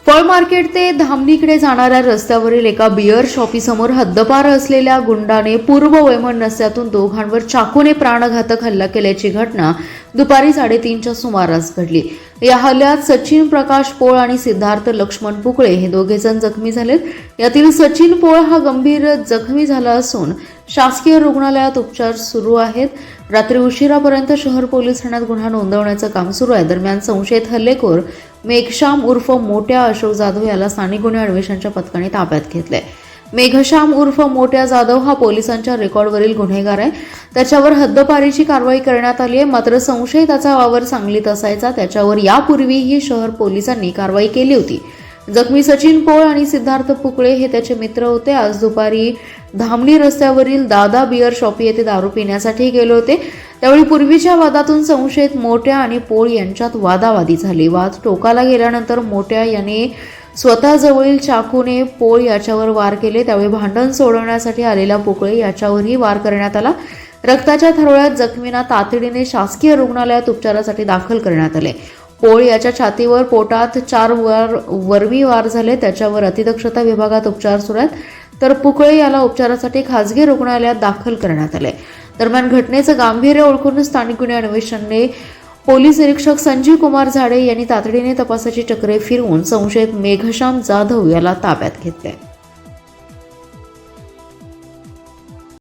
फळ मार्केट ते धामणीकडे जाणाऱ्या रस्त्यावरील एका बियर शॉपीसमोर हद्दपार असलेल्या गुंडाने पूर्व वैमनस्यातून दोघांवर चाकूने प्राणघातक हल्ला केल्याची घटना दुपारी 3:30च्या सुमारास घडली। या हल्ल्यात सचिन प्रकाश पोळ आणि सिद्धार्थ लक्ष्मण पुकळे हे दोघेजण जखमी झालेत। यातील सचिन पोळ हा गंभीर जखमी झाला असून शासकीय रुग्णालयात उपचार सुरू आहेत। रात्री उशिरापर्यंत शहर पोलीस ठाण्यात गुन्हा नोंदवण्याचं काम सुरू आहे। दरम्यान संशयित हल्लेखोर मेघश्याम उर्फ मोठ्या अशोक जाधव याला स्थानिक गुन्हे अन्वेषणाच्या पथकाने ताब्यात घेतले। मेघश्याम उर्फ मोठ्या जाधव हा पोलिसांच्या रेकॉर्डवरील गुन्हेगार आहे। त्याच्यावर हद्दपारीची कारवाई करण्यात आली आहे। मात्र संशयिताचा वावर सांगलीत असायचा। त्याच्यावर यापूर्वीही शहर पोलिसांनी कारवाई केली होती। जखमी सचिन पोळ आणि सिद्धार्थ पुकळे हे त्याचे मित्र होते। आज दुपारी धामणी रस्त्यावरील दादा बियर शॉपी येथे दारू पिण्यासाठी गेले होते। त्यावेळी पूर्वीच्या वादातून संशयित मोठ्या आणि पोळ यांच्यात वादावादी झाली। वाद टोकाला गेल्यानंतर मोठ्या याने स्वतःजवळील चाकूने पोळ याच्यावर वार केले। त्यावेळी भांडण सोडवण्यासाठी आलेला पुकळे याच्यावरही वार करण्यात आला। रक्ताच्या थरोळ्यात जखमींना तातडीने शासकीय रुग्णालयात उपचारासाठी दाखल करण्यात आले। पोळ याच्या छातीवर पोटात 4 वरवी वार झाले। त्याच्यावर अतिदक्षता विभागात उपचार सुरू आहेत, तर पुकळे याला उपचारासाठी खासगी रुग्णालयात दाखल करण्यात आले। दरम्यान घटनेचं गांभीर्य ओळखून स्थानिक गुन्हे अन्वेषणाने पोलीस निरीक्षक संजीव कुमार झाडे यांनी तातडीने तपासाची चक्रे फिरवून संशयित मेघश्याम जाधव याला ताब्यात घेतले।